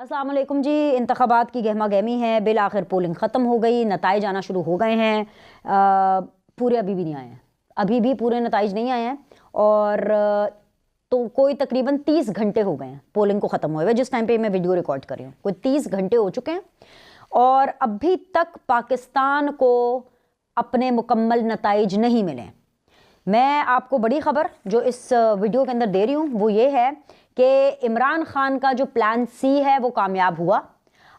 अस्सलाम वालेकुम जी। इंतखाबात की गहमा गहमी है, बिल आखिर पोलिंग ख़त्म हो गई, नताइज आना शुरू हो गए हैं। पूरे अभी भी नहीं आए हैं, अभी भी पूरे नताइज नहीं आए हैं। और तो कोई तकरीबन 30 घंटे हो गए हैं पोलिंग को ख़त्म हुए हुए, जिस टाइम पे मैं वीडियो रिकॉर्ड कर रही हूँ। कोई 30 घंटे हो चुके हैं और अभी तक पाकिस्तान को अपने मुकम्मल नताइज नहीं मिले। मैं आपको बड़ी ख़बर जो इस वीडियो के अंदर दे रही हूँ वो ये है कि इमरान खान का जो प्लान सी है वो कामयाब हुआ।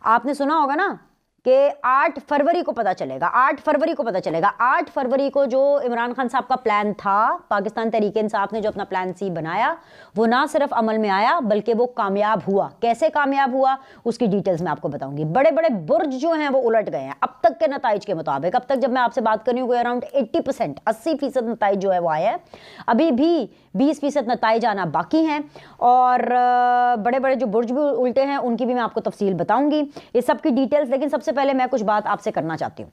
आपने सुना होगा ना कि 8 फरवरी को पता चलेगा, 8 फरवरी को पता चलेगा। 8 फरवरी को जो इमरान खान साहब का प्लान था, पाकिस्तान तहरीक इंसाफ ने जो अपना प्लान सी बनाया, वो ना सिर्फ अमल में आया बल्कि वो कामयाब हुआ। कैसे कामयाब हुआ उसकी डिटेल्स मैं आपको बताऊंगी। बड़े बड़े बुर्ज जो हैं वो उलट गए हैं अब तक के नताइज के मुताबिक। अब तक जब मैं आपसे बात कर रही हूँ अराउंड 80%, 80% नताइज जो है वो आए हैं। अभी भी 20% नताइज आना बाकी हैं और बड़े बड़े जो बुर्ज भी उल्टे हैं उनकी भी मैं आपको तफसील बताऊंगी, ये सब की डिटेल्स। लेकिन सबसे पहले मैं कुछ बात आपसे करना चाहती हूँ।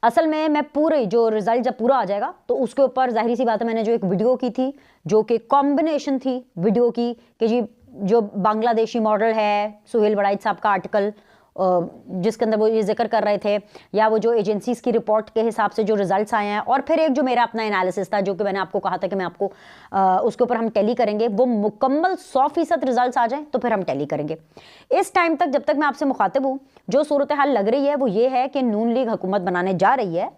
असल में मैं पूरे जो रिजल्ट जब पूरा आ जाएगा तो उसके ऊपर जाहिर सी बात है, मैंने जो एक वीडियो की थी जो कि कॉम्बिनेशन थी वीडियो की कि जी जो बांग्लादेशी मॉडल है, सुहेल बड़ाइच साहब का आर्टिकल जिसके अंदर वो ये जिक्र कर रहे थे, या वो जो एजेंसीज की रिपोर्ट के हिसाब से जो रिजल्ट्स आए हैं, और फिर एक जो मेरा अपना एनालिसिस था जो कि मैंने आपको कहा था कि मैं आपको उसके ऊपर हम टैली करेंगे, वो मुकम्मल 100% रिजल्ट्स आ जाएं तो फिर हम टैली करेंगे। इस टाइम तक जब तक मैं आपसे मुखातिब हूँ, जो सूरत हाल लग रही है वो ये है कि नून लीग हुकूमत बनाने जा रही है,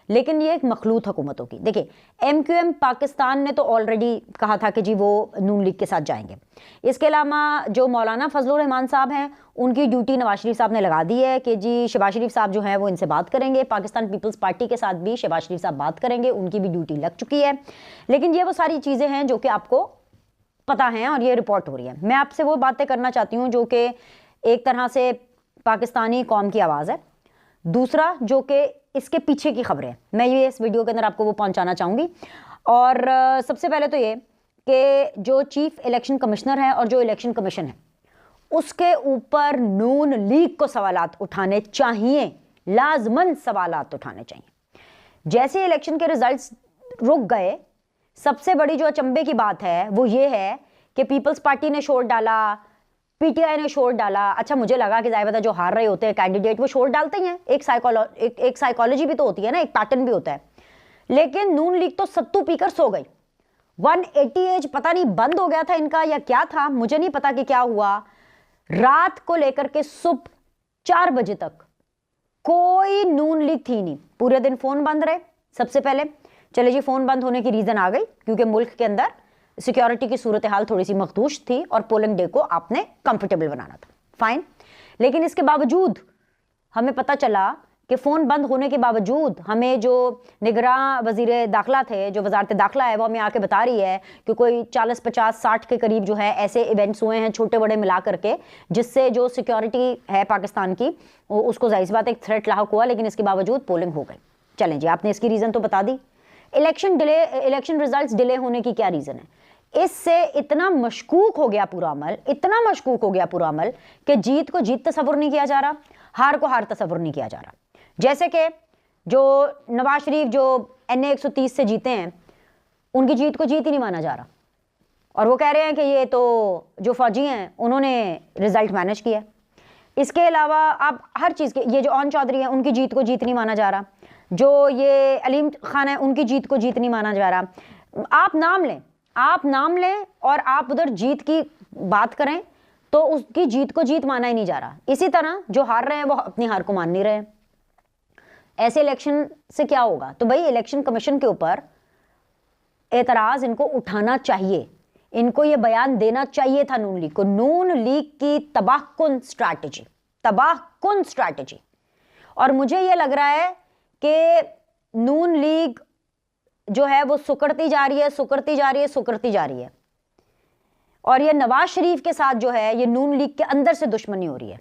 लेकिन ये एक मखलूत हुकूमत होगी। देखिए, MQM पाकिस्तान ने तो ऑलरेडी कहा था कि जी वो नून लीग के साथ जाएंगे। इसके अलावा जो मौलाना फजलुर रहमान साहब हैं उनकी ड्यूटी नवाज शरीफ साहब ने लगा दी है कि जी शहबाज शरीफ साहब जो हैं वो इनसे बात करेंगे। पाकिस्तान पीपल्स पार्टी के साथ भी शहबाज शरीफ साहब बात करेंगे, उनकी भी ड्यूटी लग चुकी है। लेकिन ये वो सारी चीज़ें हैं जो कि आपको पता हैं और ये रिपोर्ट हो रही है। मैं आपसे वो बातें करना चाहती हूँ जो कि एक तरह से पाकिस्तानी कौम की आवाज़ है। दूसरा जो कि इसके पीछे की खबरें मैं ये इस वीडियो के अंदर आपको वो पहुंचाना चाहूँगी। और सबसे पहले तो ये कि जो चीफ इलेक्शन कमिश्नर है और जो इलेक्शन कमीशन है उसके ऊपर नून लीग को सवालात उठाने चाहिए, लाजमन सवालात उठाने चाहिए। जैसे इलेक्शन के रिजल्ट्स रुक गए, सबसे बड़ी जो अचंभे की बात है वो ये है कि पीपल्स पार्टी ने शोर डाला, PTI ने शोर डाला। अच्छा, मुझे लगा कि ज़ाहिर जो हार रहे होते हैं कैंडिडेट वो शोर डालते ही हैं, एक साइकोलॉजी भी तो होती है ना, एक पैटर्न भी होता है। लेकिन नून लीग तो सत्तू पीकर सो गई। 180 एज पता नहीं बंद हो गया था इनका या क्या था, मुझे नहीं पता कि क्या हुआ। रात को लेकर के सुबह 4 बजे तक कोई नून लीग थी नहीं, पूरे दिन फोन बंद रहे। सबसे पहले चले जी, फोन बंद होने की रीजन आ गई क्योंकि मुल्क के अंदर सिक्योरिटी की सूरत हाल थोड़ी सी मखदूश थी और पोलिंग डे को आपने कंफर्टेबल बनाना था, फाइन। लेकिन इसके बावजूद हमें पता चला कि फ़ोन बंद होने के बावजूद हमें जो निगरान वज़ीर दाखिला थे, जो वजारत दाखिला है, वो हमें आके बता रही है कि कोई 40, 50, 60 के करीब जो है ऐसे इवेंट्स हुए हैं छोटे बड़े मिला करके, जिससे जो सिक्योरिटी है पाकिस्तान की उसको जाहिर सी बात एक थ्रेट लाक हुआ। लेकिन इसके बावजूद पोलिंग हो गई। चलें जी, आपने इसकी रीज़न तो बता दी। इलेक्शन रिजल्ट्स डिले होने की क्या रीज़न है? इससे इतना मशकूक हो गया पूरा अमल, इतना मशकूक हो गया पूरा अमल कि जीत को जीत तस्वुर नहीं किया जा रहा, हार को हार तस्वुर नहीं किया जा रहा। जैसे कि जो नवाज शरीफ जो NA 130 से जीते हैं, उनकी जीत को जीत ही नहीं माना जा रहा और वो कह रहे हैं कि ये तो जो फौजी हैं उन्होंने रिजल्ट मैनेज किया। इसके अलावा आप हर चीज़ के, ये जो ओन चौधरी हैं उनकी जीत को जीत नहीं माना जा रहा, जो ये अलीम खान है उनकी जीत को जीत नहीं माना जा रहा। आप नाम लें और आप उधर जीत की बात करें तो उसकी जीत को जीत माना ही नहीं जा रहा। इसी तरह जो हार रहे हैं वो अपनी हार को मान नहीं रहे। ऐसे इलेक्शन से क्या होगा? तो भाई इलेक्शन कमीशन के ऊपर एतराज इनको उठाना चाहिए, इनको ये बयान देना चाहिए था नून लीग को। नून लीग की तबाहकुन स्ट्रैटेजी। और मुझे ये लग रहा है कि नून लीग जो है वो सुकड़ती जा रही है। और ये नवाज शरीफ के साथ जो है ये नून लीग के अंदर से दुश्मनी हो रही है।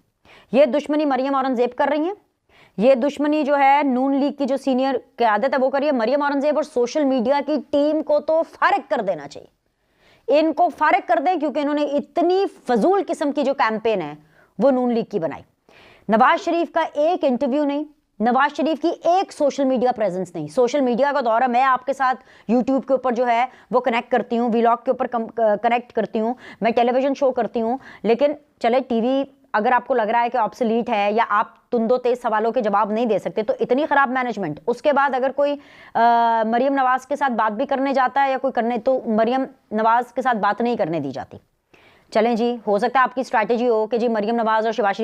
ये दुश्मनी मरियम औरंगजेब कर रही हैं, ये दुश्मनी जो है नून लीग की जो सीनियर क़यादत है वो कर रही है। मरियम औरंगजेब और सोशल मीडिया की टीम को तो फारिग कर देना चाहिए, इनको फारिग कर दें, क्योंकि इन्होंने इतनी फजूल किस्म की जो कैंपेन है वो नून लीग की बनाई। नवाज शरीफ का एक इंटरव्यू नहीं, नवाज शरीफ की एक सोशल मीडिया प्रेजेंस नहीं। सोशल मीडिया का दौर है, मैं आपके साथ यूट्यूब के ऊपर जो है वो कनेक्ट करती हूँ, व्लॉग के ऊपर कनेक्ट करती हूँ, मैं टेलीविजन शो करती हूँ, लेकिन चले टीवी अगर आपको लग रहा है कि ऑब्सोलीट है या आप तुंदो तेज सवालों के जवाब नहीं दे सकते, तो इतनी खराब मैनेजमेंट, उसके बाद अगर कोई मरियम नवाज के साथ बात भी करने जाता है या कोई करने, तो मरियम नवाज के साथ बात नहीं करने दी जाती। चलें जी, हो सकता है आपकी स्ट्रैटेजी हो कि जी मरियम नवाज और नवाज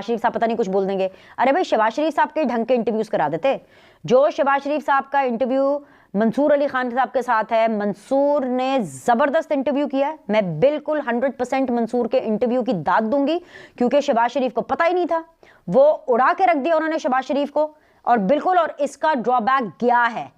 शरीफ साहब पता नहीं कुछ बोल देंगे। अरे भाई, शहबाज शरीफ साहब के ढंग के इंटरव्यूज करा देते। जो शहबाज शरीफ साहब का इंटरव्यू मंसूर अली खान साहब के साथ है, मंसूर ने ज़बरदस्त इंटरव्यू किया है। मैं बिल्कुल 100% मंसूर के इंटरव्यू की दाद दूंगी, क्योंकि शहबाज शरीफ को पता ही नहीं था, वो उड़ा के रख दिया उन्होंने शहबाज शरीफ को। और बिल्कुल, और इसका ड्रॉबैक क्या है,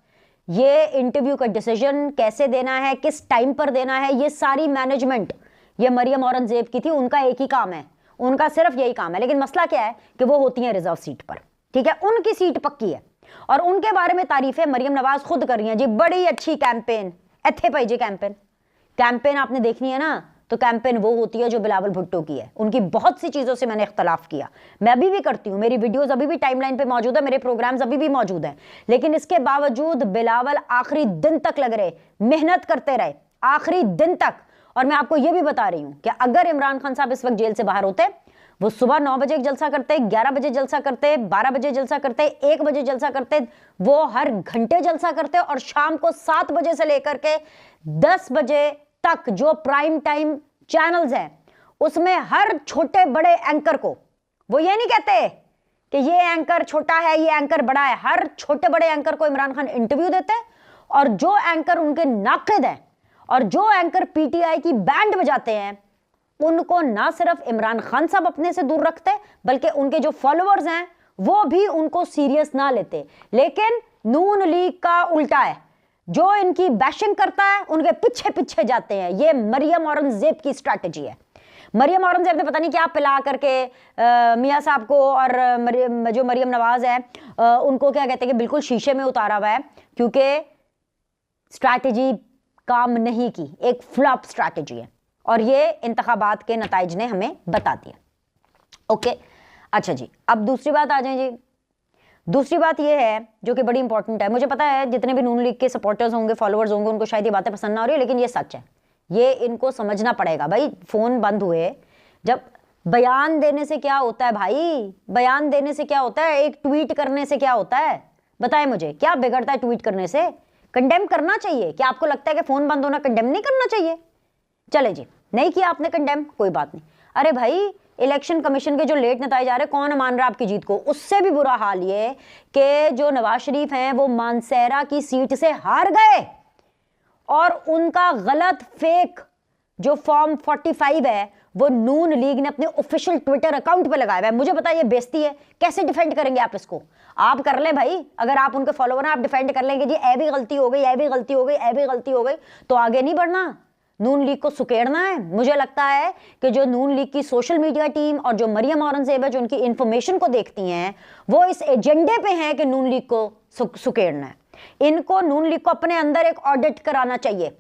ये इंटरव्यू का डिसीजन कैसे देना है, किस टाइम पर देना है, ये सारी मैनेजमेंट ये मरियम औरंगजेब की थी। उनका एक ही काम है, उनका सिर्फ यही काम है। लेकिन मसला क्या है कि वो होती हैं रिजर्व सीट पर, ठीक है, उनकी सीट पक्की है और उनके बारे में तारीफें मरियम नवाज खुद कर रही हैं जी, बड़ी अच्छी कैंपेन, एथे भाई जी कैंपेन आपने देखनी है ना, तो कैंपेन वो होती है जो बिलावल भुट्टो की है। उनकी बहुत सी चीज़ों से मैंने इख्तलाफ किया, मैं अभी भी करती हूँ, मेरी वीडियोस अभी भी टाइमलाइन पे मौजूद है, मेरे प्रोग्राम्स अभी भी मौजूद हैं, लेकिन इसके बावजूद बिलावल आखिरी दिन तक लग रहे, मेहनत करते रहे आखिरी दिन तक। और मैं आपको यह भी बता रही हूं कि अगर इमरान खान साहब इस वक्त जेल से बाहर होते, वो सुबह 9 बजे जलसा करते, 11 बजे जलसा करते, 12 बजे जलसा करते, 1 बजे जलसा करते, वो हर घंटे जलसा करते, और शाम को 7 बजे से लेकर के 10 बजे तक जो प्राइम टाइम चैनल्स हैं उसमें हर छोटे बड़े एंकर को, वो ये नहीं कहते कि ये एंकर छोटा है ये एंकर बड़ा है, हर छोटे बड़े एंकर को इमरान खान इंटरव्यू देते हैं। और जो एंकर उनके नाकिद हैं और जो एंकर पीटीआई की बैंड बजाते हैं, उनको ना सिर्फ इमरान खान साहब अपने से दूर रखते, बल्कि उनके जो फॉलोअर्स हैं वो भी उनको सीरियस ना लेते। लेकिन नून लीग का उल्टा है, जो इनकी बैशिंग करता है उनके पीछे पीछे जाते हैं। ये मरियम औरंगजेब की स्ट्रैटेजी है। मरियम औरंगजेब ने पता नहीं क्या पिला करके मियाँ साहब को और जो मरियम नवाज है उनको क्या कहते हैं कि बिल्कुल शीशे में उतारा हुआ है, क्योंकि स्ट्रैटेजी काम नहीं की, एक फ्लॉप स्ट्रैटेजी है, और ये इंतखाबात के नताइज ने हमें बता दिया। ओके, अच्छा जी, अब दूसरी बात आ जाए जी। दूसरी बात ये है जो कि बड़ी इंपॉर्टेंट है, मुझे पता है जितने भी नून लीग के सपोर्टर्स होंगे, फॉलोअर्स होंगे, उनको शायद ये बातें पसंद ना हो रही है, लेकिन ये सच है, ये इनको समझना पड़ेगा। भाई फोन बंद हुए, जब बयान देने से क्या होता है भाई, बयान देने से क्या होता है, एक ट्वीट करने से क्या होता है, बताएं मुझे, क्या बिगड़ता है ट्वीट करने से? कंडेम करना चाहिए। क्या आपको लगता है कि फोन बंद होना कंडेम नहीं करना चाहिए? चले जी, नहीं किया आपने कंडेम, कोई बात नहीं। अरे भाई, इलेक्शन कमीशन के जो लेट नताइज आ रहे, कौन मान रहा है आपकी जीत को? उससे भी बुरा हाल ये कि जो नवाज शरीफ हैं वो मानसेरा की सीट से हार गए, और उनका गलत फेक जो फॉर्म 45 है वो नून लीग ने अपने ऑफिशियल ट्विटर अकाउंट पे लगाया है। मुझे बताइए, बेइज्जती है, कैसे डिफेंड करेंगे आप इसको? आप कर ले भाई, अगर आप उनके फॉलोअर हैं, आप डिफेंड कर लेंगे जी, ए भी गलती हो गई, ए भी गलती हो गई, ए भी गलती हो गई, तो आगे नहीं बढ़ना, नून लीग को सुकेड़ना है। मुझे लगता है कि जो नून लीग की सोशल मीडिया टीम और जो मरियम औरंगजेब है, जो उनकी इंफॉर्मेशन को देखती हैं, वो इस एजेंडे पे हैं कि नून लीग को सुकेड़ना है। इनको नून लीग को अपने अंदर एक ऑडिट कराना चाहिए,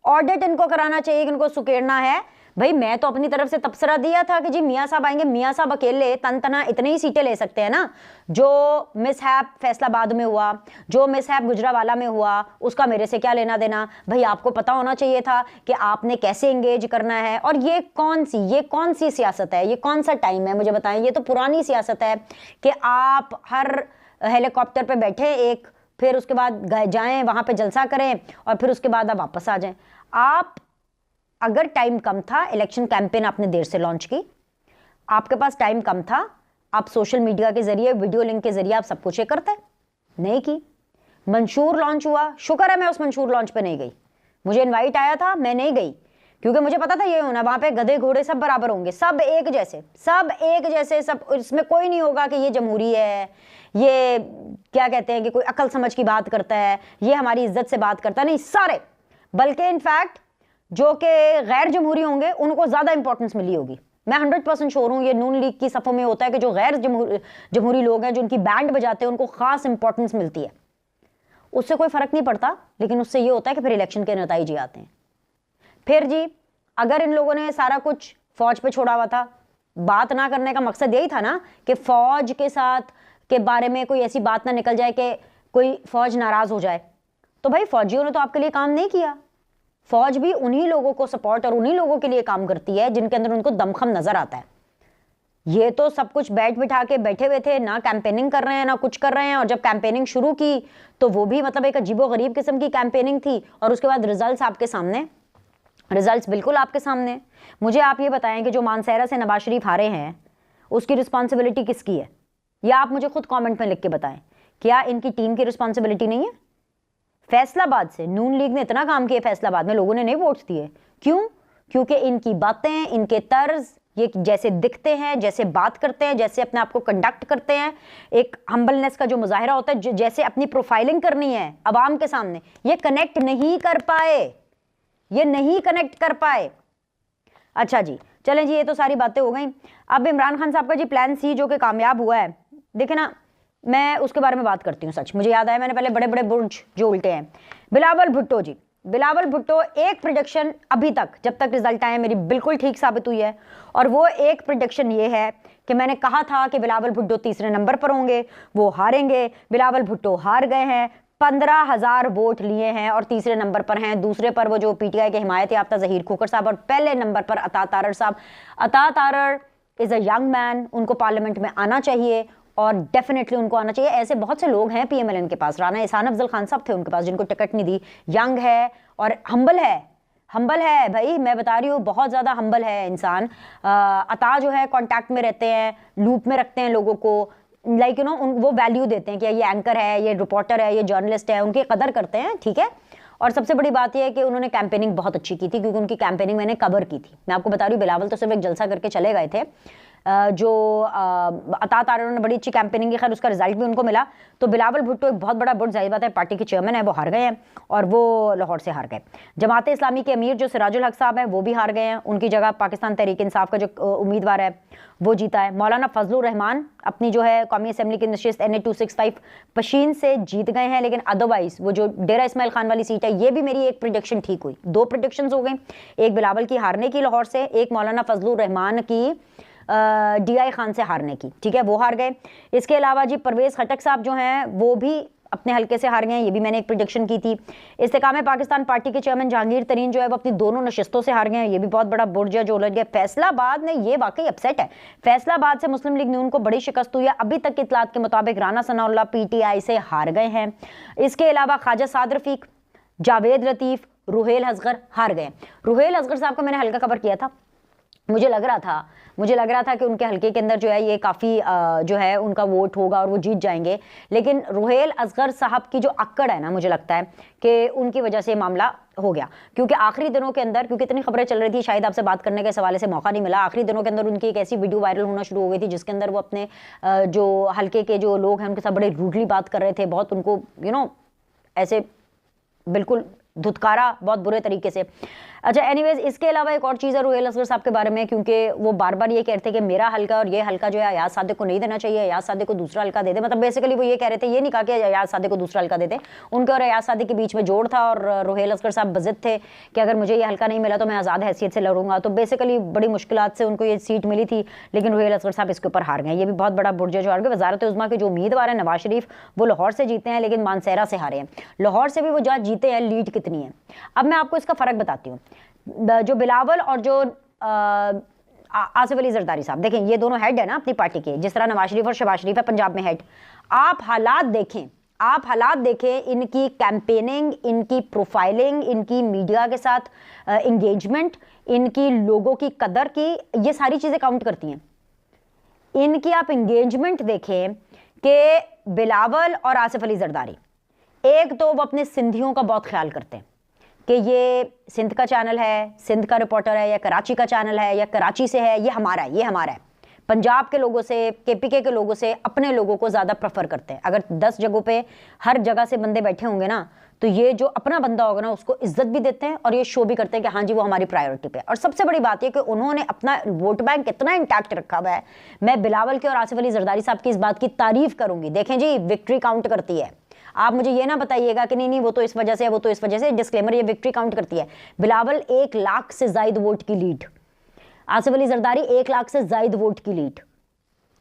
ऑडिट इनको कराना चाहिए कि इनको सुकेड़ना है। भाई मैं तो अपनी तरफ से तबसरा दिया था कि जी मियाँ साहब आएंगे, मियाँ साहब अकेले तन तना इतनी ही सीटें ले सकते हैं ना। जो मिसहैप फैसलाबाद में हुआ, जो मिसहैप गुजरावाला में हुआ, उसका मेरे से क्या लेना देना? भाई आपको पता होना चाहिए था कि आपने कैसे एंगेज करना है। और ये कौन सी सियासत है, ये कौन सा टाइम है, मुझे बताएं। ये तो पुरानी सियासत है कि आप हर हेलीकॉप्टर पर बैठे एक, फिर उसके बाद जाएं वहाँ पे जलसा करें और फिर उसके बाद आप वापस आ जाएं। आप अगर टाइम कम था, इलेक्शन कैंपेन आपने देर से लॉन्च की, आपके पास टाइम कम था, आप सोशल मीडिया के जरिए, वीडियो लिंक के जरिए आप सब कुछ ये करते, नहीं की। मंशूर लॉन्च हुआ, शुक्र है मैं उस मंशूर लॉन्च पे नहीं गई, मुझे इनवाइट आया था, मैं नहीं गई, क्योंकि मुझे पता था ये होना, वहां पे गधे घोड़े सब बराबर होंगे, सब एक जैसे, सब, इसमें कोई नहीं होगा कि ये जमहूरी है, ये क्या कहते हैं कि कोई अकल समझ की बात करता है, ये हमारी इज्जत से बात करता है, नहीं, सारे, बल्कि इनफैक्ट जो कि गैर जमहूरी होंगे उनको ज़्यादा इंपॉर्टेंस मिली होगी। मैं 100% श्योर हूँ ये नून लीग की सफ़ों में होता है कि जो गैर जमहूरी लोग हैं, जो उनकी बैंड बजाते हैं, उनको ख़ास इंपॉर्टेंस मिलती है। उससे कोई फ़र्क नहीं पड़ता, लेकिन उससे ये होता है कि फिर इलेक्शन के नतीजे आते हैं। फिर जी, अगर इन लोगों ने सारा कुछ फ़ौज पे छोड़ा हुआ था, बात ना करने का मकसद यही था ना कि फ़ौज के साथ के बारे में कोई ऐसी बात ना निकल जाए कि कोई फौज नाराज हो जाए। तो भाई फौजियों ने तो आपके लिए काम नहीं किया। फौज भी उन्हीं लोगों को सपोर्ट और उन्हीं लोगों के लिए काम करती है जिनके अंदर उनको दमखम नजर आता है। ये तो सब कुछ बिठा के बैठे हुए थे, ना कैंपेनिंग कर रहे हैं ना कुछ कर रहे हैं। और जब कैंपेनिंग शुरू की तो वो भी मतलब एक अजीबोगरीब किस्म की कैंपेनिंग थी। और उसके बाद रिजल्ट्स आपके सामने, रिजल्ट्स बिल्कुल आपके सामने। मुझे आप ये बताएं कि जो मानसेरा से नवाज शरीफ हारे हैं उसकी रिस्पॉन्सिबिलिटी किसकी है, या आप मुझे खुद कमेंट में लिख के बताएं। क्या इनकी टीम की रिस्पॉन्सिबिलिटी नहीं है? फैसलाबाद से नून लीग ने इतना काम किया, फैसलाबाद में लोगों ने नहीं वोट दिए। क्यों? क्योंकि इनकी बातें, इनके तर्ज, ये जैसे दिखते हैं, जैसे बात करते हैं, जैसे अपने आप को कंडक्ट करते हैं, एक हम्बलनेस का जो मुजाहिरा होता है, जैसे अपनी प्रोफाइलिंग करनी है अवाम के सामने, ये कनेक्ट नहीं कर पाए, ये नहीं कनेक्ट कर पाए। अच्छा जी, चलें जी, ये तो सारी बातें हो गई। अब इमरान खान साहब का जी प्लान सी जो कि कामयाब हुआ है, देखे ना, मैं उसके बारे में बात करती हूँ। सच मुझे याद आया, मैंने पहले बड़े बड़े बुर्ज जो उल्टे हैं। बिलावल भुट्टो जी, बिलावल भुट्टो, एक प्रेडिक्शन अभी तक जब तक रिजल्ट आए मेरी बिल्कुल ठीक साबित हुई है। और वो एक प्रेडिक्शन ये है कि मैंने कहा था कि बिलावल भुट्टो तीसरे नंबर पर होंगे, वो हारेंगे। बिलावल भुट्टो हार गए हैं, 15,000 वोट लिए हैं और तीसरे नंबर पर हैं। दूसरे पर वो जो पीटीआई के हिमायत याफ्ता ज़हीर खोखर साहब, और पहले नंबर पर अता तारर साहब। अता Tarar is a young man, उनको पार्लियामेंट में आना चाहिए और डेफिनेटली उनको आना चाहिए। ऐसे बहुत से लोग हैं पीएमएलएन के पास, राना एहसान अफजल खान साहब थे उनके पास जिनको टिकट नहीं दी। यंग है और हम्बल है, हम्बल है भाई, मैं बता रही हूँ, बहुत ज़्यादा हम्बल है इंसान। अता जो है कांटेक्ट में रहते हैं, लूप में रखते हैं लोगों को, लाइक यू नो, वो वैल्यू देते हैं कि ये एंकर है, ये रिपोर्टर है, ये जर्नलिस्ट है, उनकी कदर करते हैं, ठीक है। और सबसे बड़ी बात यह है कि उन्होंने कैंपेनिंग बहुत अच्छी की थी, क्योंकि उनकी कैंपेनिंग मैंने कवर की थी। मैं आपको बता रही हूँ, बिलावल तो सिर्फ एक जलसा करके चले गए थे। जो अता तारर ने बड़ी अच्छी कैंपेनिंग की, खैर उसका रिजल्ट भी उनको मिला। तो बिलावल भुट्टो एक बहुत बड़ा बुट, जाहिर बात है पार्टी के चेयरमैन है, वो हार गए हैं और वो लाहौर से हार गए। जमात इस्लामी के अमीर जो सिराजुल हक साहब हैं वो भी हार गए हैं, उनकी जगह पाकिस्तान तहरीक इंसाफ का जो उम्मीदवार है वो जीता है। मौलाना फजलुर रहमान अपनी जो है कौमी असम्बली की नशिस्त NA 265 पशीन से जीत गए हैं, लेकिन अदरवाइज वो जो डेरा इस्माइल खान वाली सीट है, ये भी मेरी एक प्रेडिक्शन ठीक हुई। 2 प्रेडिक्शंस हो गई, एक बिलावल की हारने की लाहौर से, एक मौलाना फजलुर रहमान की DI खान से हारने की, ठीक है, वो हार गए। इसके अलावा जी परवेज खटक साहब जो हैं वो भी अपने हल्के से हार गए हैं, ये भी मैंने एक प्रेडिक्शन की थी। इस्तेकाम पाकिस्तान पार्टी के चेयरमैन जहांगीर तरीन जो है वो अपनी दोनों नशिस्तों से हार गए हैं, ये भी बहुत बड़ा बुर्ज है जो उलझ गया। फैसलाबाद में ये वाकई अपसेट है, फैसलाबाद से मुस्लिम लीग नून को बड़ी शिकस्त हुई है। अभी तक की इतलात के मुताबिक राना सनाउल्लाह PTI से हार गए हैं। इसके अलावा ख्वाजा साद रफीक, जावेद लतीफ़, रुहेल असगर हार गए। रुहेल असगर साहब का मैंने हल्का कवर किया था, मुझे लग रहा था कि उनके हल्के के अंदर जो है ये काफ़ी जो है उनका वोट होगा और वो जीत जाएंगे। लेकिन रुहेल असगर साहब की जो अक्कड़ है ना, मुझे लगता है कि उनकी वजह से मामला हो गया, क्योंकि आखिरी दिनों के अंदर, क्योंकि इतनी खबरें चल रही थी, शायद आपसे बात करने के सवाले से मौका नहीं मिला। आखिरी दिनों के अंदर उनकी एक ऐसी वीडियो वायरल होना शुरू हो गई थी जिसके अंदर वो अपने जो हल्के के जो लोग हैं उनके साथ बड़े रूडली बात कर रहे थे, बहुत उनको ऐसे बिल्कुल धुतकारा बहुत बुरे तरीके से। अच्छा एनीवेज, इसके अलावा एक और चीज़ है रुहेल असगर साहब के बारे में, क्योंकि वो बार बार ये कहते थे कि मेरा हल्का और ये हल्का जो है अयाज सादिक को नहीं देना चाहिए, अयाज सादिक को दूसरा हल्का दे दे। मतलब बेसिकली वो ये कह रहे थे, ये नहीं कहा कि अयाज सादिक को दूसरा हल्का दे दे, उनके और अयाज सादिक के बीच में जोड़ था। और रुहेल असगर साहब बज़िद थे कि अगर मुझे ये हल्का नहीं मिला तो मैं आज़ाद हैसियत से लड़ूंगा। तो बेसिकली बड़ी मुश्किलात से उनको ये सीट मिली थी, लेकिन रुहेल असगर साहब इसके ऊपर हार गए। ये भी बहुत बड़ा बुर्ज है जो हार गए। वजारत उज़्मा के जो उम्मीदवार है नवाज शरीफ, वो लाहौर से जीते हैं, लेकिन मानसेरा से हारे हैं। लाहौर से भी वो जहाँ जीते हैं, लीड कितनी है। अब मैं आपको इसका फ़र्क बताती हूँ। जो बिलावल और जो आसिफ अली जरदारी साहब, देखें ये दोनों हेड है ना अपनी पार्टी के, जिस तरह नवाज शरीफ और शहबाज शरीफ है पंजाब में हेड। आप हालात देखें, इनकी कैंपेनिंग, इनकी प्रोफाइलिंग, इनकी मीडिया के साथ इंगेजमेंट, इनकी लोगों की कदर की, ये सारी चीज़ें काउंट करती हैं। इनकी आप इंगेजमेंट देखें कि बिलावल और आसिफ अली जरदारी, एक तो वो अपने सिंधियों का बहुत ख्याल करते हैं कि ये सिंध का चैनल है, सिंध का रिपोर्टर है, या कराची का चैनल है, या कराची से है, ये हमारा है। पंजाब के लोगों से, KPK के लोगों से अपने लोगों को ज़्यादा प्रेफर करते हैं। अगर 10 जगहों पे हर जगह से बंदे बैठे होंगे ना, तो ये जो अपना बंदा होगा ना उसको इज्जत भी देते हैं और ये शो भी करते हैं कि हाँ जी वो हमारी प्रायोरिटी पे है। और सबसे बड़ी बात ये कि उन्होंने अपना वोट बैंक इतना इंटैक्ट रखा हुआ है। मैं बिलावल के और आसिफ अली जरदारी साहब की इस बात की तारीफ करूंगी। देखें जी, विक्ट्री काउंट करती है। आप मुझे ये ना बताइएगा कि नहीं वो तो इस वजह से है, वो तो इस वजह से। डिस्क्लेमर, ये विक्ट्री काउंट करती है। बिलावल 1 लाख से ज्यादा वोट की लीड, आसिफ अली जरदारी 1 लाख से ज्यादा वोट की लीड।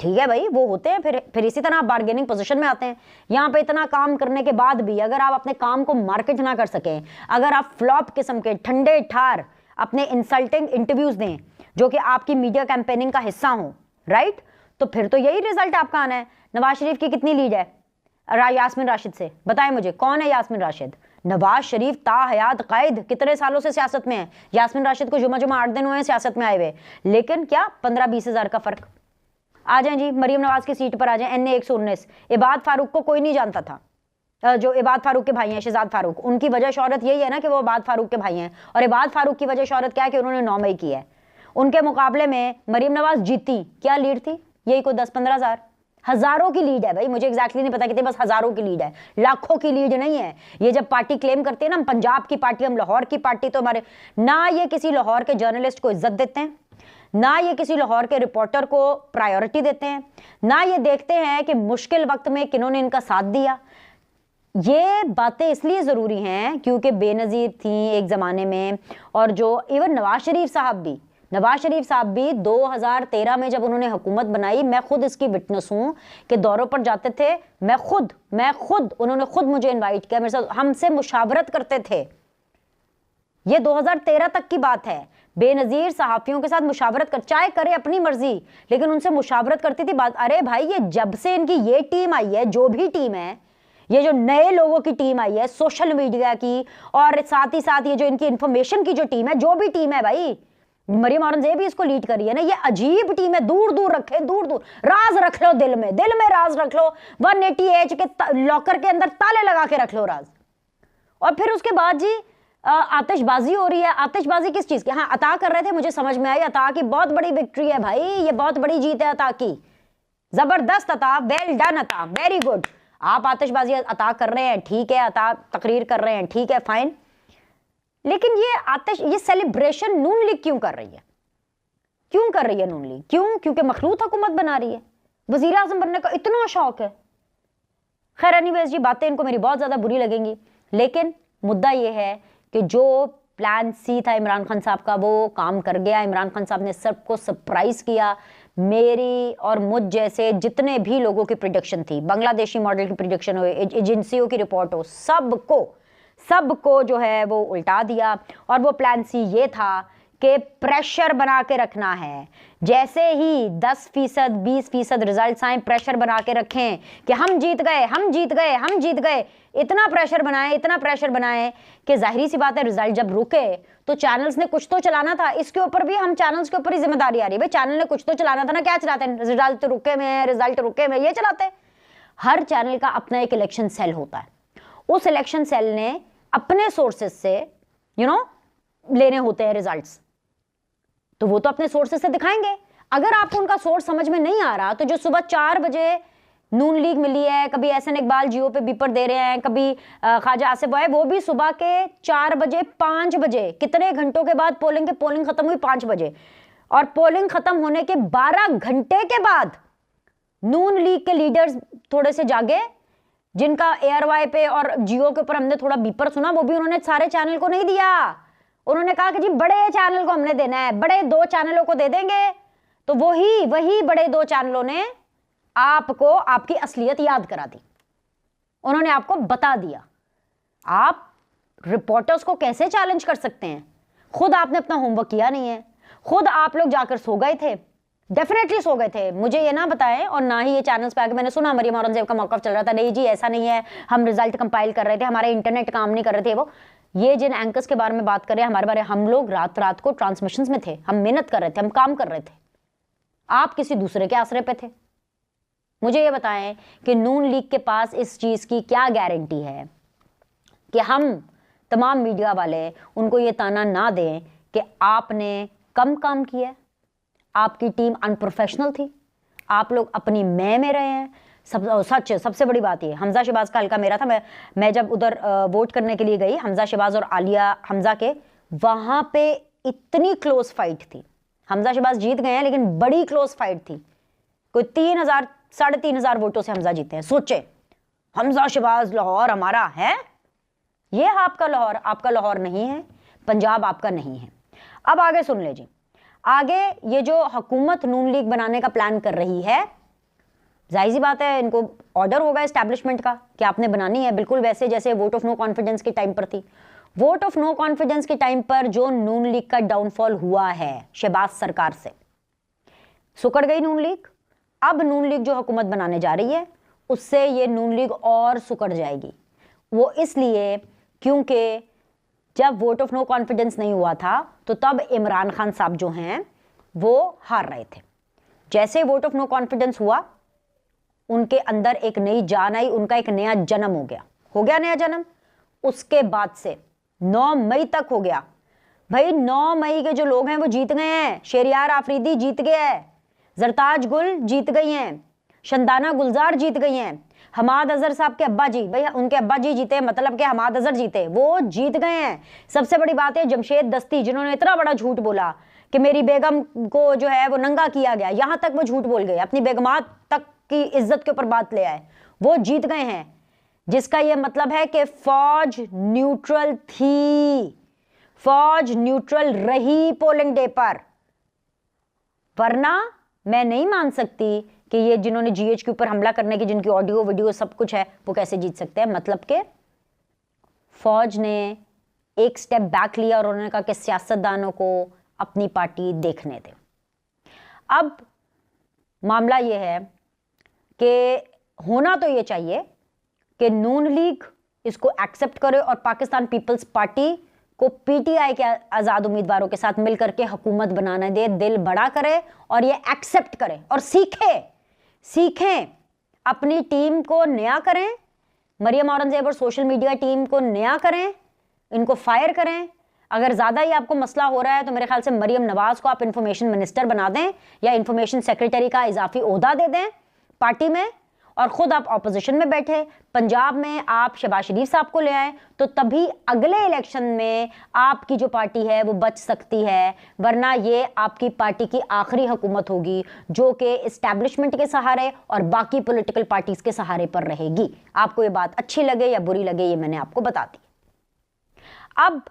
ठीक है भाई, वो होते हैं, फिर इसी तरह आप बार्गेनिंग पोजीशन में आते हैं। यहाँ पे इतना काम करने के बाद भी अगर आप अपने काम को मार्केट ना कर सकें, अगर आप फ्लॉप किस्म के ठंडे ठार अपने इंसल्टिंग इंटरव्यूज दें जो कि आपकी मीडिया कैंपेनिंग का हिस्सा हो, राइट, तो फिर तो यही रिजल्ट आपका आना है। नवाज शरीफ की कितनी लीड है यास्मीन राशिद से? बताएं मुझे, कौन है यास्मीन राशिद? नवाज शरीफ ताहयात कैद कितने सालों से सियासत में है। यास्मीन राशिद को जुमा 8 दिन हुए हैं सियासत में आए हुए, लेकिन क्या 15-20 हज़ार का फर्क। आ जाएं जी, मरीम नवाज की सीट पर आ जाएं, NA 119। इबाद फारूक को कोई नहीं जानता था, जो इबाद फारूक के भाई हैं, शहजाद फारूक, उनकी वजह शोहरत यही है ना कि वो इबाद फारूक के भाई हैं, और इबाद फारूक की वजह शोहरत क्या है कि उन्होंने 9 मई की है। उनके मुकाबले में मरीम नवाज जीती, क्या लीड थी? यही कोई 10-15 हज़ार, हजारों की लीड है भाई, मुझे एग्जैक्टली नहीं पता कितने, बस हजारों की लीड है, लाखों की लीड नहीं है। ये जब पार्टी क्लेम करते हैं ना, हम पंजाब की पार्टी, हम लाहौर की पार्टी, तो हमारे ना ये किसी लाहौर के जर्नलिस्ट को इज्जत देते हैं, ना ये किसी लाहौर के रिपोर्टर को प्रायोरिटी देते हैं, ना ये देखते हैं कि मुश्किल वक्त में किन्होंने इनका साथ दिया। ये बातें इसलिए ज़रूरी हैं क्योंकि बेनज़ीर थी एक ज़माने में, और जो इवन नवाज शरीफ साहब भी 2013 में जब उन्होंने हुकूमत बनाई, मैं खुद इसकी विटनेस हूँ कि दौरों पर जाते थे, मैं खुद उन्होंने खुद मुझे इनवाइट किया, मेरे साथ हमसे मुशावरत करते थे। ये 2013 तक की बात है। बेनज़ीर सहाफ़ियों के साथ मुशावरत कर, चाहे करे अपनी मर्जी, लेकिन उनसे मुशावरत करती थी बात। अरे भाई, ये जब से इनकी ये टीम आई है, जो भी टीम है, ये जो नए लोगों की टीम आई है सोशल मीडिया की, और साथ ही साथ ये जो इनकी इंफॉर्मेशन की जो टीम है, जो भी टीम है भाई, मरीम औरंगजेब भी इसको लीड करी है ना, ये अजीब टीम है। दूर दूर रखे, दूर दूर राज रख लो, दिल में राज रख लो, 180 एज के लॉकर के अंदर ताले लगा के रख लो राज। और फिर उसके बाद जी आतिशबाजी हो रही है। आतिशबाजी किस चीज की? हाँ, अता कर रहे थे, मुझे समझ में आई, अता की बहुत बड़ी विक्ट्री है भाई, ये बहुत बड़ी जीत है अता की, जबरदस्त अता, वेल डन अता, वेरी गुड। आप आतिशबाजी अता कर रहे हैं, ठीक है, अता तकरीर कर रहे हैं, ठीक है, फाइन, लेकिन ये सेलिब्रेशन नून लीग क्यों कर रही है? क्यों कर रही है नून लीग? क्यों? क्योंकि मखलूत हुकूमत बना रही है, वजीर आजम बनने का इतना शौक है। खैर एनीवेज जी, बातें इनको मेरी बहुत ज्यादा बुरी लगेंगी, लेकिन मुद्दा ये है कि जो प्लान सी था इमरान खान साहब का, वो काम कर गया। इमरान खान साहब ने सबको सरप्राइज किया। मेरी और मुझ जैसे जितने भी लोगों की प्रिडिक्शन थी, बांग्लादेशी मॉडल की प्रिडिक्शन हो, एजेंसियों की रिपोर्ट हो, सबको जो है वो उल्टा दिया। और वो प्लान सी ये था कि प्रेशर बना के रखना है, जैसे ही 10% 20% रिजल्ट्स आए, प्रेशर बना के रखें कि हम जीत गए। इतना प्रेशर बनाए कि जाहिर सी बात है रिजल्ट जब रुके तो चैनल्स ने कुछ तो चलाना था। इसके ऊपर भी हम चैनल्स के ऊपर ही जिम्मेदारी आ रही है भाई, चैनल ने कुछ तो चलाना था ना। क्या चलाते हैं? रिजल्ट रुके में ये चलाते हैं। हर चैनल का अपना एक इलेक्शन सेल होता है, उस इलेक्शन सेल ने अपने सोर्सेज से लेने होते हैं रिजल्ट्स, तो वो तो अपने सोर्सेज से दिखाएंगे। अगर आपको उनका सोर्स समझ में नहीं आ रहा, तो जो सुबह 4 बजे नून लीग मिली है, कभी एहसन इकबाल जियो पे बीपर दे रहे हैं, कभी ख्वाजा आसिफ भाई, वो भी सुबह के 4 बजे 5 बजे, कितने घंटों के बाद पोलिंग खत्म हुई? 5 बजे। और पोलिंग खत्म होने के 12 घंटे के बाद नून लीग के लीडर्स थोड़े से जागे, जिनका एयरवाई पे और जियो के ऊपर हमने थोड़ा बीपर सुना, वो भी उन्होंने सारे चैनल को नहीं दिया। उन्होंने कहा कि जी बड़े चैनल को हमने देना है, बड़े 2 चैनलों को दे देंगे। तो वही बड़े 2 चैनलों ने आपको आपकी असलियत याद करा दी, उन्होंने आपको बता दिया। आप रिपोर्टर्स को कैसे चैलेंज कर सकते हैं? खुद आपने अपना होमवर्क किया नहीं है, खुद आप लोग जाकर सो गए थे, डेफिनेटली सो गए थे। मुझे ये ना बताएं, और ना ही ये चैनल्स पे आके मैंने सुना मरीम औरंगजेब का मौक़िफ़ चल रहा था, नहीं जी ऐसा नहीं है, हम रिजल्ट कंपाइल कर रहे थे, हमारे इंटरनेट काम नहीं कर रहे थे। वो ये जिन एंकर्स के बारे में बात कर रहे हैं हमारे बारे, हम लोग रात को ट्रांसमिशंस में थे, हम मेहनत कर रहे थे, हम काम कर रहे थे, आप किसी दूसरे के आसरे पे थे। मुझे ये बताएं कि नून लीग के पास इस चीज़ की क्या गारंटी है कि हम तमाम मीडिया वाले उनको ये ताना ना दें कि आपने कम काम किया, आपकी टीम अनप्रोफेशनल थी, आप लोग अपनी में रहे हैं। सच सबसे बड़ी बात ये, हमजा शहबाज का हल्का मेरा था, मैं जब उधर वोट करने के लिए गई, हमजा शहबाज और आलिया हमजा के, वहाँ पे इतनी क्लोज फाइट थी। हमजा शहबाज जीत गए हैं, लेकिन बड़ी क्लोज फाइट थी। कोई 3,000 साढ़े 3,000 वोटों से हमजा जीते हैं। सोचे, हमजा शहबाज लाहौर हमारा है, ये आपका लाहौर नहीं है, पंजाब आपका नहीं है। अब आगे सुन ले जी, आगे ये जो हुकूमत नून लीग बनाने का प्लान कर रही है, जाहिर सी बात है इनको ऑर्डर होगा एस्टैब्लिशमेंट का कि आपने बनानी है, बिल्कुल वैसे जैसे वोट ऑफ नो कॉन्फिडेंस के टाइम पर थी। वोट ऑफ नो कॉन्फिडेंस के टाइम पर जो नून लीग का डाउनफॉल हुआ है शहबाज सरकार से, सुकड़ गई नून लीग। अब नून लीग जो हुकूमत बनाने जा रही है उससे ये नून लीग और सुकड़ जाएगी। वो इसलिए क्योंकि जब वोट ऑफ नो कॉन्फिडेंस नहीं हुआ था तो तब इमरान खान साहब जो हैं वो हार रहे थे। जैसे वोट ऑफ नो कॉन्फिडेंस हुआ उनके अंदर एक नई जान आई, उनका एक नया जन्म हो गया नया जन्म। उसके बाद से 9 मई तक हो गया भाई। 9 मई के जो लोग हैं वो जीत गए हैं। शेरियार आफरीदी जीत गया है, जरताज गुल जीत गई हैं, शंदाना गुलजार जीत गई हैं, हमाद अजहर साहब के अब्बा जी, भाई उनके अब्बा जी जीते मतलब कि हमाद अजहर जीते, वो जीत गए हैं। सबसे बड़ी बात है जमशेद दस्ती जिन्होंने इतना बड़ा झूठ बोला कि मेरी बेगम को जो है वो नंगा किया गया, यहां तक वो झूठ बोल गए, अपनी बेगमात तक की इज्जत के ऊपर बात ले आए, वो जीत गए हैं। जिसका ये मतलब है कि फौज न्यूट्रल थी, फौज न्यूट्रल रही पोलिंग डे पर। वरना मैं नहीं मान सकती कि ये जिन्होंने जीएच के ऊपर हमला करने की जिनकी ऑडियो वीडियो सब कुछ है वो कैसे जीत सकते हैं। मतलब कि फौज ने एक स्टेप बैक लिया और उन्होंने कहा कि सियासतदानों को अपनी पार्टी देखने दें। अब मामला ये है कि होना तो ये चाहिए कि नून लीग इसको एक्सेप्ट करे और पाकिस्तान पीपल्स पार्टी को पीटीआई के आज़ाद उम्मीदवारों के साथ मिलकर के हुकूमत बनाने दे, दिल बड़ा करे और ये एक्सेप्ट करे और सीखें, अपनी टीम को नया करें, मरियम औरंगजेब और सोशल मीडिया टीम को नया करें, इनको फायर करें। अगर ज़्यादा ही आपको मसला हो रहा है तो मेरे ख्याल से मरियम नवाज को आप इंफॉर्मेशन मिनिस्टर बना दें या इंफॉर्मेशन सेक्रेटरी का इजाफी ओहदा दे दें पार्टी में, और खुद आप ऑपोजिशन में बैठे। पंजाब में आप शहबाज शरीफ साहब को ले आए तो तभी अगले इलेक्शन में आपकी जो पार्टी है वो बच सकती है, वरना ये आपकी पार्टी की आखिरी हुकूमत होगी जो कि इस्टेब्लिशमेंट के सहारे और बाकी पॉलिटिकल पार्टीज के सहारे पर रहेगी। आपको ये बात अच्छी लगे या बुरी लगे ये मैंने आपको बता दी। अब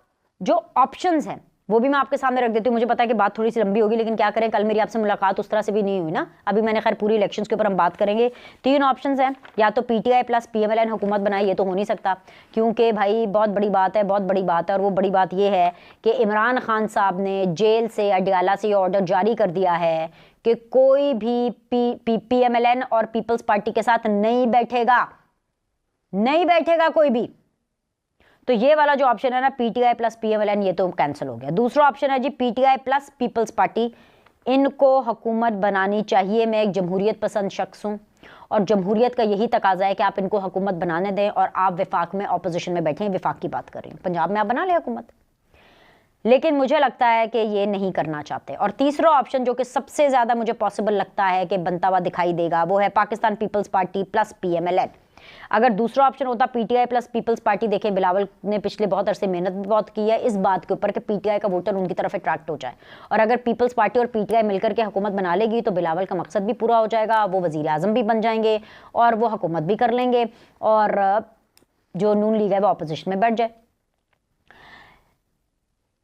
जो ऑप्शंस हैं वो भी मैं आपके सामने रख देती हूँ। मुझे पता है कि बात थोड़ी सी लंबी होगी, लेकिन क्या करें, कल मेरी आपसे मुलाकात उस तरह से भी नहीं हुई ना। अभी मैंने खैर पूरी इलेक्शंस के ऊपर हम बात करेंगे। 3 ऑप्शंस हैं, या तो पीटीआई प्लस पीएमएलएन हुकूमत बनाए, ये तो हो नहीं सकता क्योंकि भाई बहुत बड़ी बात है, बहुत बड़ी बात है। और वो बड़ी बात ये है कि इमरान खान साहब ने जेल से अडयाला से ये ऑर्डर जारी कर दिया है कि कोई भी पीएमएलएन और पीपल्स पार्टी के साथ नहीं बैठेगा कोई भी। तो ये वाला जो ऑप्शन है ना पीटीआई प्लस पीएमएलएन, ये तो कैंसिल हो गया। दूसरा ऑप्शन है जी पीटीआई प्लस पीपल्स पार्टी, इनको हुकूमत बनानी चाहिए। मैं एक जमहूरियत पसंद शख्स हूँ और जमहूरियत का यही तकाजा है कि आप इनको हुकूमत बनाने दें और आप विफाक में ऑपोजिशन में बैठें। विफाक की बात कर रही हूँ, पंजाब में आप बना लें हुकूमत, लेकिन मुझे लगता है कि ये नहीं करना चाहते। और तीसरा ऑप्शन जो कि सबसे ज़्यादा मुझे पॉसिबल लगता है कि बनता हुआ दिखाई देगा वो है Pakistan People's Party plus PMLN. अगर दूसरा ऑप्शन होता पीटीआई प्लस पीपल्स पार्टी, देखें बिलावल ने पिछले बहुत अरसे मेहनत भी बहुत की है इस बात के ऊपर कि पीटीआई का वोटर उनकी तरफ अट्रैक्ट हो जाए, और अगर पीपल्स पार्टी और पीटीआई मिलकर के हुकूमत बना लेगी तो बिलावल का मकसद भी पूरा हो जाएगा, वो वजीर आज़म भी बन जाएंगे और वो हुकूमत भी कर लेंगे और जो नून लीग है वो अपोजिशन में बैठ जाए।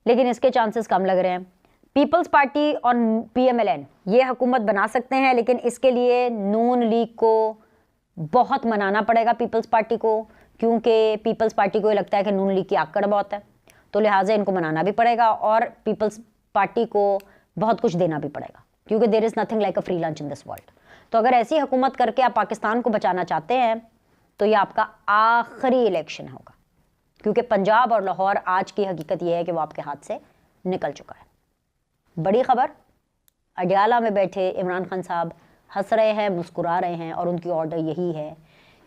लेकिन इसके चांसेस कम लग रहे हैं। पीपल्स पार्टी और पीएमएलएन ये हुकूमत बना सकते हैं, लेकिन इसके लिए नून लीग को बहुत मनाना पड़ेगा पीपल्स पार्टी को, क्योंकि पीपल्स पार्टी को ये लगता है कि नून लीग की आकड़ बहुत है, तो लिहाजा इनको मनाना भी पड़ेगा और पीपल्स पार्टी को बहुत कुछ देना भी पड़ेगा, क्योंकि there is nothing like a free lunch in this world. तो अगर ऐसी हुकूमत करके आप पाकिस्तान को बचाना चाहते हैं तो ये आपका आखिरी इलेक्शन होगा, क्योंकि पंजाब और लाहौर आज की हकीकत यह है कि वो आपके हाथ से निकल चुका है। बड़ी खबर, अडयाला में बैठे इमरान खान साहब हंस रहे हैं, मुस्कुरा रहे हैं और उनकी ऑर्डर यही है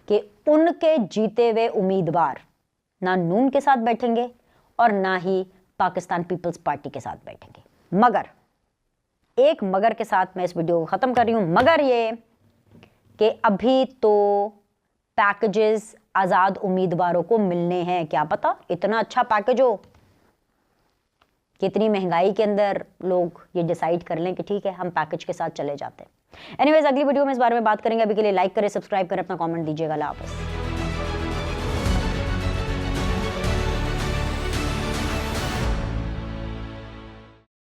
कि उनके जीते हुए उम्मीदवार ना नून के साथ बैठेंगे और ना ही पाकिस्तान पीपल्स पार्टी के साथ बैठेंगे। मगर एक मगर के साथ मैं इस वीडियो को ख़त्म कर रही हूँ। मगर ये कि अभी तो पैकेजेस आज़ाद उम्मीदवारों को मिलने हैं, क्या पता इतना अच्छा पैकेज हो, कितनी महंगाई के अंदर लोग ये डिसाइड कर लें कि ठीक है हम पैकेज के साथ चले जाते हैं। एनीवेज अगली वीडियो में इस बारे में बात करेंगे। अभी के लिए लाइक करें, सब्सक्राइब करें, अपना कमेंट दीजिएगा। अल्लाह हाफ़िज़।